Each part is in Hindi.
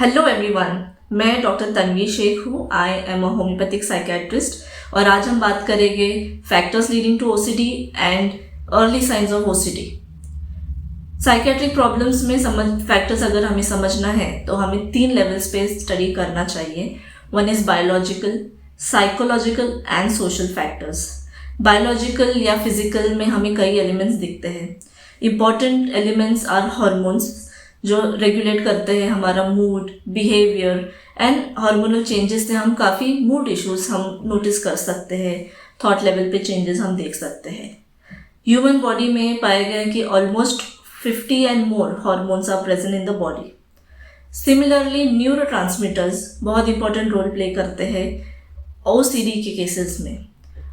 हेलो एवरीवन, मैं डॉक्टर तन्वी शेख हूँ। I am a homeopathic psychiatrist और आज हम बात करेंगे factors leading to OCD and early signs of OCD. Psychiatric problems में फैक्टर्स अगर हमें समझना है तो हमें 3 लेवल्स पे स्टडी करना चाहिए। One is biological, psychological and social factors. Biological या फिजिकल में हमें कई एलिमेंट्स दिखते हैं। इम्पॉर्टेंट एलिमेंट्स आर हार्मोन्स जो रेगुलेट करते हैं हमारा mood, behaviour and hormonal changes से हम काफ़ी मूड इश्यूज हम नोटिस कर सकते हैं। थॉट लेवल पे चेंजेस हम देख सकते हैं। ह्यूमन बॉडी में पाया गया कि almost 50 and more hormones are present in the body. Similarly neurotransmitters बहुत इंपॉर्टेंट रोल प्ले करते हैं ओसीडी के केसेस में।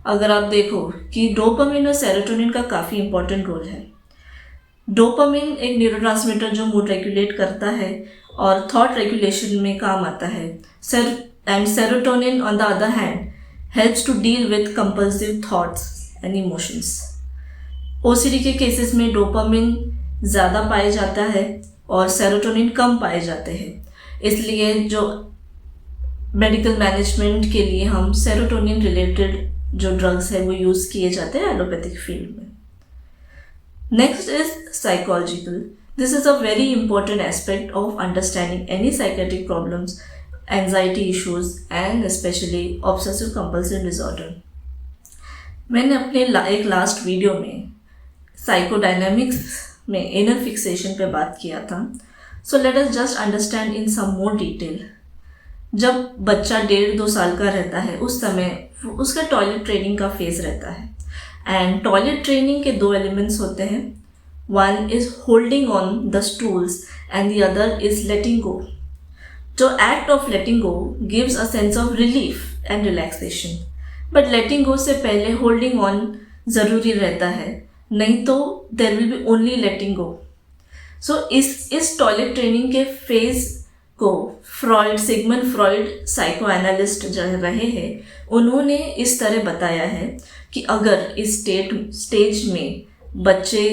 अगर आप देखो कि डोपामिन और सेरोटोनिन का काफ़ी इंपॉर्टेंट रोल है। डोपामिन एक न्यूरोट्रांसमीटर जो मूड रेगुलेट करता है और थॉट रेगुलेशन में काम आता है। And serotonin on the other hand helps to deal with compulsive thoughts and emotions. OCD के केसेस में डोपामिन ज़्यादा पाया जाता है और सेरोटोनिन कम पाए जाते हैं। इसलिए जो मेडिकल मैनेजमेंट के लिए हम सेरोटोनिन रिलेटेड जो ड्रग्स है वो यूज़ किए जाते हैं एलोपैथिक फील्ड में। Next is psychological. This is a very important aspect of understanding any psychiatric problems, anxiety issues and especially obsessive compulsive disorder. मैंने अपने एक लास्ट वीडियो में साइकोडायनामिक्स में इनर फिक्सेशन पे बात किया था। So let us just understand in some more detail. जब बच्चा 1.5-2 साल का रहता है उस समय उसका टॉयलेट ट्रेनिंग का फेज रहता है। एंड टॉयलेट ट्रेनिंग के 2 एलिमेंट्स होते हैं। One is holding on the stools and the other is letting go. जो act of letting go gives a sense of relief and relaxation, but letting go से पहले होल्डिंग ऑन ज़रूरी रहता है, नहीं तो there will be only letting go. So इस टॉयलेट ट्रेनिंग के फेज को सिगमंड फ्रॉइड साइको एनालिस्ट जो रहे हैं उन्होंने इस तरह बताया है कि अगर इस स्टेज में बच्चे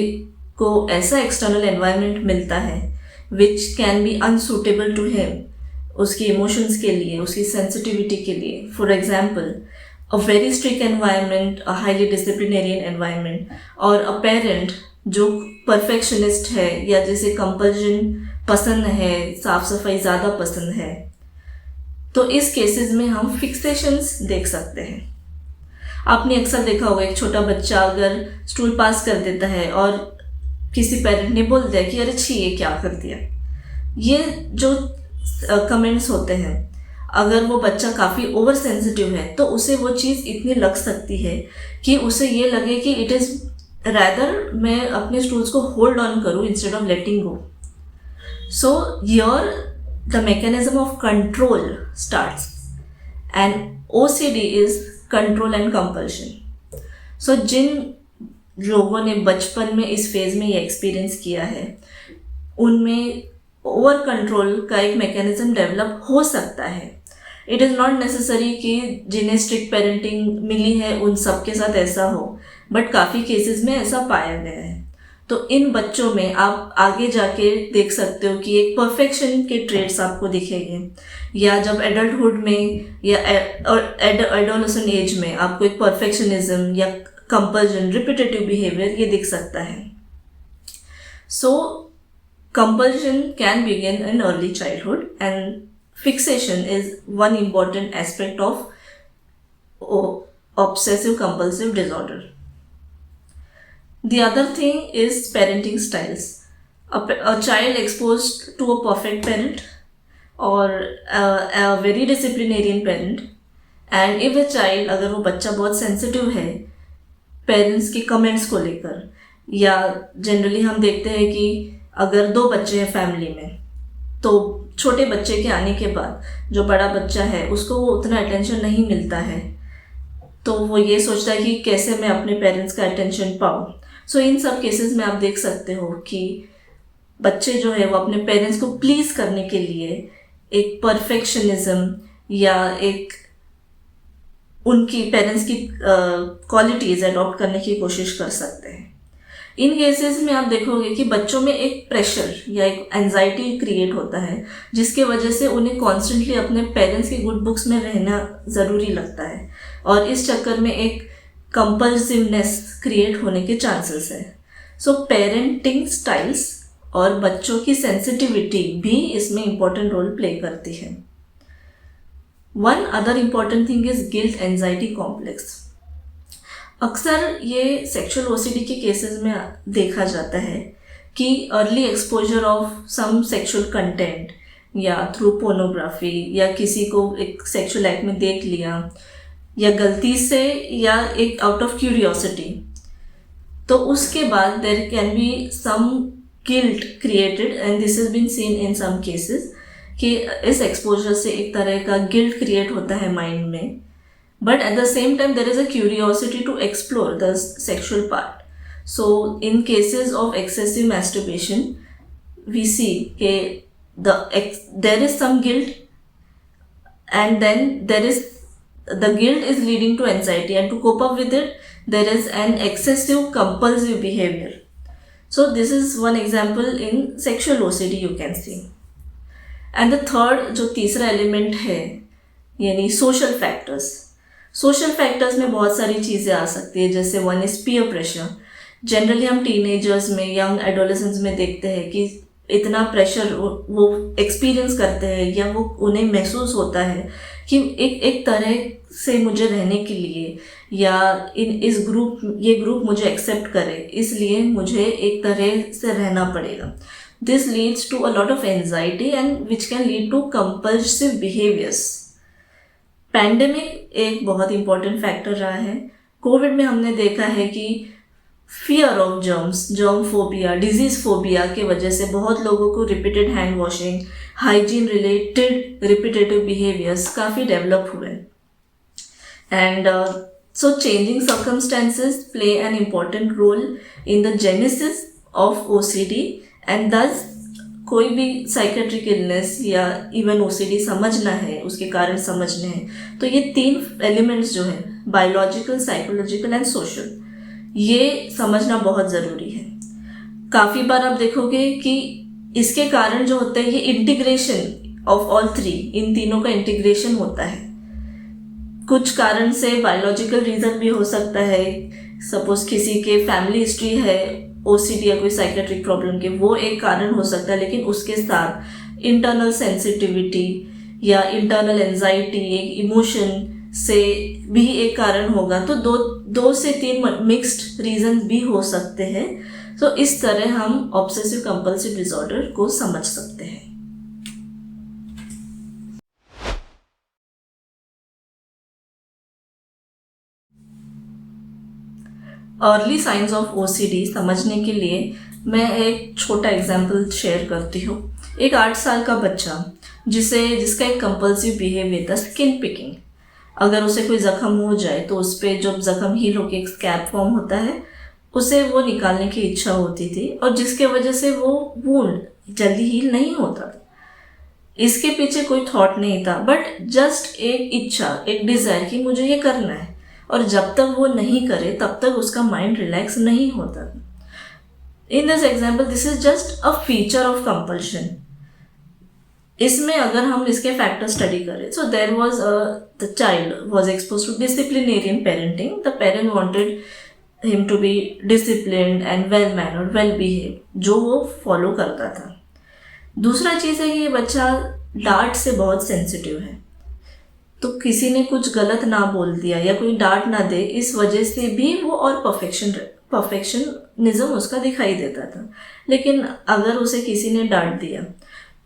को ऐसा एक्सटर्नल एनवायरनमेंट मिलता है which can be unsuitable to him, उसकी इमोशंस के लिए, उसकी सेंसिटिविटी के लिए। For example a very strict environment, a highly disciplinarian environment और अ पेरेंट जो परफेक्शनिस्ट है या जिसे कंपल्जन पसंद है, साफ सफाई ज़्यादा पसंद है, तो इस केसेस में हम फिक्सेशंस देख सकते हैं। आपने अक्सर देखा होगा एक छोटा बच्चा अगर स्टूल पास कर देता है और किसी पेरेंट ने बोल दिया कि अरे छी ये क्या कर दिया। ये जो कमेंट्स होते हैं, अगर वो बच्चा काफ़ी ओवर सेंसिटिव है तो उसे वो चीज़ इतनी लग सकती है कि उसे ये लगे कि इट इज़ रैदर मैं अपने स्टूल्स को होल्ड ऑन करूँ instead of letting go. So here the mechanism of control starts and OCD is control and compulsion. So जिन लोगों ने बचपन में इस फेज में ये एक्सपीरियंस किया है उनमें ओवर कंट्रोल का एक मैकेनिज्म डेवलप हो सकता है। इट इज़ नॉट नेसेसरी कि जिन्हें स्ट्रिक्ट पेरेंटिंग मिली है उन सब के साथ ऐसा हो, बट काफ़ी केसेस में ऐसा पाया गया है। तो इन बच्चों में आप आगे जाके देख सकते हो कि एक परफेक्शन के ट्रेड्स आपको दिखेंगे, या जब एडल्टहुड में या एडोलेसेंट एज में आपको एक परफेक्शनिज्म या कंपल्जन, रिपीटेटिव बिहेवियर ये दिख सकता है। So compulsion can begin in early childhood and fixation is one important aspect of obsessive compulsive disorder. The other thing is parenting styles. A child exposed to a perfect parent or a very disciplinarian parent, and if a child, अगर वो बच्चा बहुत सेंसिटिव है पेरेंट्स के कमेंट्स को लेकर, या जनरली हम देखते हैं कि अगर 2 बच्चे हैं फैमिली में तो छोटे बच्चे के आने के बाद जो बड़ा बच्चा है उसको वो उतना अटेंशन नहीं मिलता है, तो वो ये सोचता है कि कैसे मैं अपने पेरेंट्स का अटेंशन पाऊँ। सो इन सब केसेस में आप देख सकते हो कि बच्चे जो है वो अपने पेरेंट्स को प्लीज़ करने के लिए एक परफेक्शनिज्म या एक उनकी पेरेंट्स की क्वालिटीज़ अडॉप्ट करने की कोशिश कर सकते हैं। इन केसेस में आप देखोगे कि बच्चों में एक प्रेशर या एक एंजाइटी क्रिएट होता है, जिसके वजह से उन्हें कॉन्स्टेंटली अपने पेरेंट्स की गुड बुक्स में रहना ज़रूरी लगता है, और इस चक्कर में एक कंपल्सिवनेस क्रिएट होने के चांसेस है। सो पेरेंटिंग स्टाइल्स और बच्चों की सेंसिटिविटी भी इसमें इम्पोर्टेंट रोल प्ले करती है। One other important thing is guilt anxiety complex. अक्सर ये सेक्सुअल ओसीडी के केसेस में देखा जाता है कि early exposure of some sexual content या थ्रू पोर्नोग्राफी, या किसी को एक सेक्सुअल एक्ट में देख लिया या गलती से या एक आउट ऑफ क्यूरियोसिटी, तो उसके बाद there can be some guilt created, and this has been seen in some cases कि इस एक्सपोजर से एक तरह का गिल्ट क्रिएट होता है माइंड में, but at the same time there is a curiosity to explore the sexual part. So in cases of excessive masturbation we see there is some guilt, and then the guilt is leading to anxiety, and to cope up with it there is an excessive compulsive behavior. So this is one example in sexual OCD you can see. And the third, जो तीसरा एलिमेंट है, यानी सोशल फैक्टर्स। सोशल फैक्टर्स में बहुत सारी चीज़ें आ सकती है, जैसे one is peer pressure. Generally हम टीनेजर्स में, यंग एडोलेसेंट्स में देखते हैं कि इतना प्रेशर वो एक्सपीरियंस करते हैं, या वो उन्हें महसूस होता है कि एक तरह से मुझे रहने के लिए, या इस ग्रुप मुझे एक्सेप्ट करे, इसलिए मुझे एक तरह से रहना पड़ेगा। This leads to a lot of anxiety and which can lead to compulsive behaviours. Pandemic एक बहुत इंपॉर्टेंट फैक्टर रहा है। कोविड में हमने देखा है कि fear of germs, germ phobia, disease phobia के वजह से बहुत लोगों को repeated hand washing, hygiene related repetitive behaviours काफ़ी डेवलप हुए। And so changing circumstances play an important role in the genesis of OCD, and thus कोई भी साइकेट्रिक इलनेस या इवन ओसीडी समझना है, उसके कारण समझने हैं, तो ये 3 एलिमेंट्स जो है, बायोलॉजिकल, साइकोलॉजिकल एंड सोशल, ये समझना बहुत ज़रूरी है। काफ़ी बार आप देखोगे कि इसके कारण जो होता है, ये इंटीग्रेशन ऑफ ऑल 3, इन तीनों का इंटीग्रेशन होता है। कुछ कारण से बायोलॉजिकल रीज़न भी हो सकता है, सपोज किसी के फैमिली हिस्ट्री है ओसीडी या कोई साइकेट्रिक प्रॉब्लम के, वो एक कारण हो सकता है, लेकिन उसके साथ इंटरनल सेंसिटिविटी या इंटरनल एंजाइटी, एक इमोशन से भी एक कारण होगा। तो दो से 3 मिक्स्ड रीजन भी हो सकते हैं। तो इस तरह हम ऑब्सेसिव कंपल्सिव डिसऑर्डर को समझ सकते हैं। अर्ली साइंस ऑफ ओसीडी समझने के लिए मैं एक छोटा एग्जाम्पल शेयर करती हूँ। एक 8 साल का बच्चा जिसका एक कंपल्सिव बिहेवियर था स्किन पिकिंग। अगर उसे कोई ज़ख्म हो जाए तो उस पर जब ज़ख्म हील होकर एक स्कैब फॉर्म होता है, उसे वो निकालने की इच्छा होती थी, और जिसके वजह से वो वुंड जल्दी हील नहीं होता था। इसके पीछे कोई थॉट नहीं था, बट जस्ट एक इच्छा, एक डिज़ायर कि मुझे ये करना है, और जब तक वो नहीं करे तब तक उसका माइंड रिलैक्स नहीं होता। In this example this is just a feature of compulsion. इसमें अगर हम इसके फैक्टर स्टडी करें, so there was the child was exposed to disciplinarian parenting. The parent wanted him to be disciplined and well mannered, well behave, जो वो फॉलो करता था। दूसरा चीज़ है कि ये बच्चा डांट से बहुत सेंसिटिव है, तो किसी ने कुछ गलत ना बोल दिया या कोई डांट ना दे, इस वजह से भी वो और परफेक्शनिज्म उसका दिखाई देता था। लेकिन अगर उसे किसी ने डांट दिया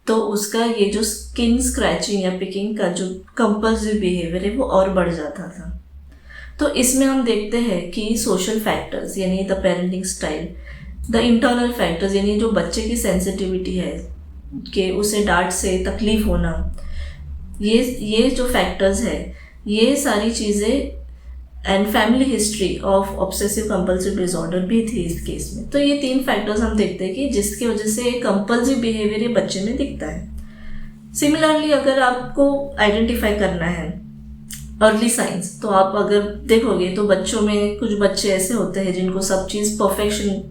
तो उसका ये जो स्किन स्क्रैचिंग या पिकिंग का जो कंपल्सिव बिहेवियर है वो और बढ़ जाता था। तो इसमें हम देखते हैं कि सोशल फैक्टर्स यानी the parenting style, the internal factors यानी जो बच्चे की सेंसिटिविटी है कि उसे डांट से तकलीफ होना, ये जो फैक्टर्स है, ये सारी चीज़ें, and family history of obsessive compulsive disorder भी थी इस केस में। तो ये 3 फैक्टर्स हम देखते हैं कि जिसकी वजह से कंपल्सिव बिहेवियर ये बच्चे में दिखता है। सिमिलरली अगर आपको आइडेंटिफाई करना है अर्ली साइंस, तो आप अगर देखोगे तो बच्चों में कुछ बच्चे ऐसे होते हैं जिनको सब चीज़ परफेक्शन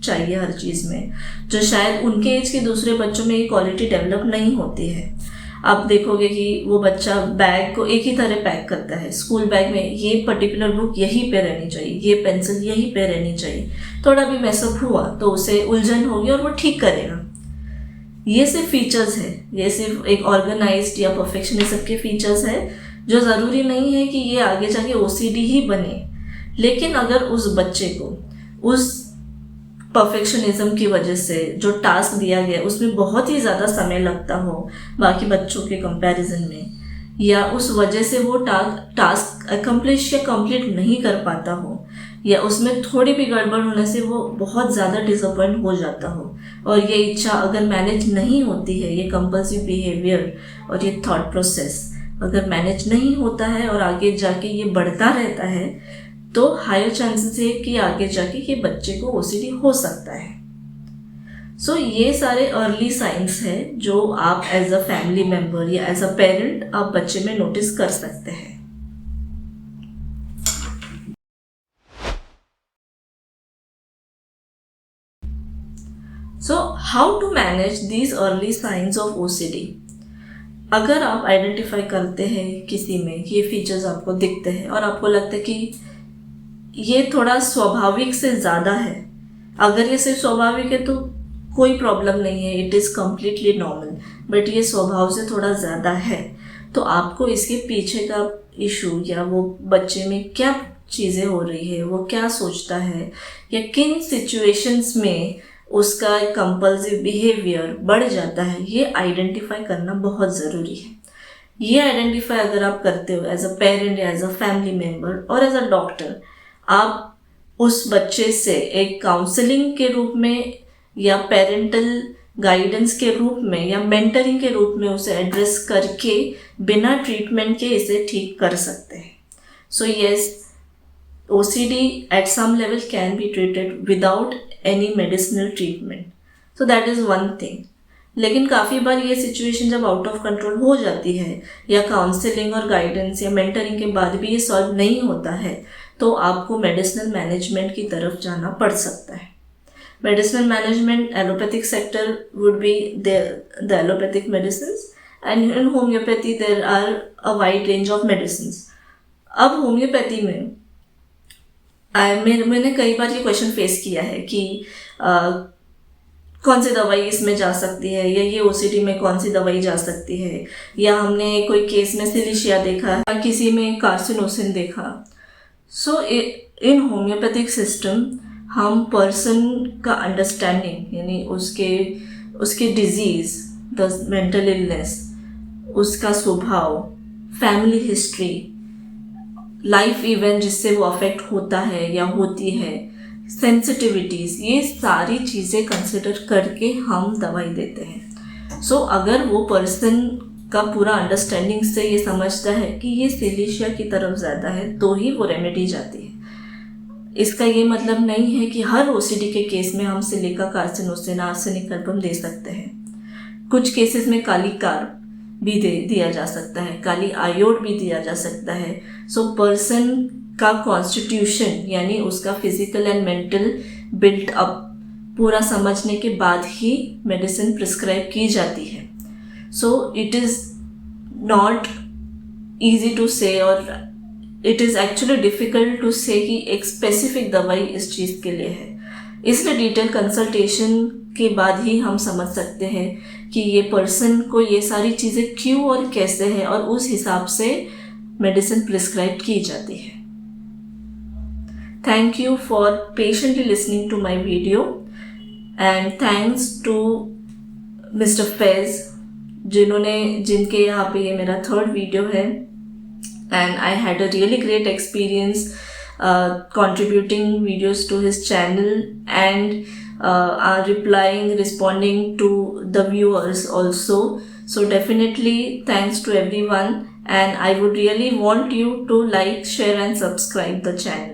चाहिए हर चीज़ में, जो शायद उनके एज के दूसरे बच्चों में ये क्वालिटी डेवलप नहीं होती है। आप देखोगे कि वो बच्चा बैग को एक ही तरह पैक करता है, स्कूल बैग में ये पर्टिकुलर बुक यहीं पे रहनी चाहिए, ये पेंसिल यहीं पे रहनी चाहिए, थोड़ा भी मैसअप हुआ तो उसे उलझन होगी और वो ठीक करेगा। ये सिर्फ फीचर्स है, ये सिर्फ एक ऑर्गेनाइज्ड या परफेक्शनिज्म के फीचर्स है, जो ज़रूरी नहीं है कि ये आगे जाके ओसीडी ही बने। लेकिन अगर उस बच्चे को उस परफेक्शनिज्म की वजह से जो टास्क दिया गया उसमें बहुत ही ज़्यादा समय लगता हो बाकी बच्चों के कंपैरिजन में, या उस वजह से वो टास्क अकम्प्लिश या कंप्लीट नहीं कर पाता हो, या उसमें थोड़ी भी गड़बड़ होने से वो बहुत ज़्यादा डिसअपॉइंट हो जाता हो, और ये इच्छा अगर मैनेज नहीं होती है, ये कंपल्सिव बिहेवियर और ये थॉट प्रोसेस अगर मैनेज नहीं होता है और आगे जाके ये बढ़ता रहता है, तो हायर चांसेस है कि आगे जाके ये बच्चे को ओसीडी हो सकता है। सो ये सारे अर्ली साइंस है जो आप एज अ फैमिली मेम्बर या एज अ पेरेंट आप बच्चे में नोटिस कर सकते हैं। So how to manage these early signs of OCD. अगर आप आइडेंटिफाई करते हैं किसी में ये फीचर्स आपको दिखते हैं और आपको लगता है कि ये थोड़ा स्वाभाविक से ज़्यादा है, अगर ये सिर्फ स्वाभाविक है तो कोई प्रॉब्लम नहीं है, it is completely normal, but ये स्वभाव से थोड़ा ज़्यादा है, तो आपको इसके पीछे का इशू या वो बच्चे में क्या चीज़ें हो रही है, वो क्या सोचता है, या किन सिचुएशंस में उसका कंपल्सिव बिहेवियर बढ़ जाता है, ये आइडेंटिफाई करना बहुत ज़रूरी है। ये आइडेंटिफाई अगर आप करते हो एज अ पेरेंट या एज अ फैमिली मेम्बर और एज अ डॉक्टर, आप उस बच्चे से एक काउंसलिंग के रूप में या पेरेंटल गाइडेंस के रूप में या मेंटरिंग के रूप में उसे एड्रेस करके बिना ट्रीटमेंट के इसे ठीक कर सकते हैं। So yes, OCD at some level can be treated without any medicinal treatment. So that is one thing. लेकिन काफ़ी बार ये सिचुएशन जब आउट ऑफ कंट्रोल हो जाती है या काउंसलिंग और गाइडेंस या मेंटरिंग के बाद भी ये सॉल्व नहीं होता है, तो आपको मेडिसिनल मैनेजमेंट की तरफ जाना पड़ सकता है। Medicinal management, allopathic sector would be the allopathic medicine, and in homeopathy there are a wide range of medicine. अब होम्योपैथी में मैंने कई बार ये क्वेश्चन फेस किया है कि कौन सी दवाई इसमें जा सकती है, या ये OCD में कौन सी दवाई जा सकती है, या हमने कोई केस में सिलिशिया देखा, किसी में कार्सिनोसिन देखा। सो इन होम्योपैथिक सिस्टम हम पर्सन का अंडरस्टैंडिंग, यानी उसके डिजीज़, द मेंटल इलनेस, उसका स्वभाव, फैमिली हिस्ट्री, लाइफ इवेंट जिससे वो अफेक्ट होता है या होती है, सेंसिटिविटीज़, ये सारी चीज़ें कंसिडर करके हम दवाई देते हैं। सो अगर वो पर्सन का पूरा अंडरस्टैंडिंग से ये समझता है कि ये सिलिशिया की तरफ ज़्यादा है, तो ही वो रेमेडी जाती है। इसका ये मतलब नहीं है कि हर OCD के केस में हम सिलिका कार्सिनोसिन, आर्सेनिक कार्बम दे सकते हैं। कुछ केसेस में काली कार्ब भी दिया जा सकता है, काली आयोड भी दिया जा सकता है। सो पर्सन का कॉन्स्टिट्यूशन, यानी उसका physical and mental built up पूरा समझने के बाद ही मेडिसिन प्रिस्क्राइब की जाती है। So it is not easy to say, और it is actually difficult to say कि एक स्पेसिफिक दवाई इस चीज़ के लिए है। इसलिए डिटेल कंसल्टेशन के बाद ही हम समझ सकते हैं कि ये पर्सन को ये सारी चीज़ें क्यों और कैसे है, और उस हिसाब से मेडिसिन प्रिस्क्राइब की जाती है। Thank you for patiently listening to my video, and thanks to mister Faiz जिनके यहाँ पे ये मेरा 3rd वीडियो है, and I had a really great experience contributing videos to his channel, and responding to the viewers also. So definitely thanks to everyone, and I would really want you to like, share and subscribe the channel.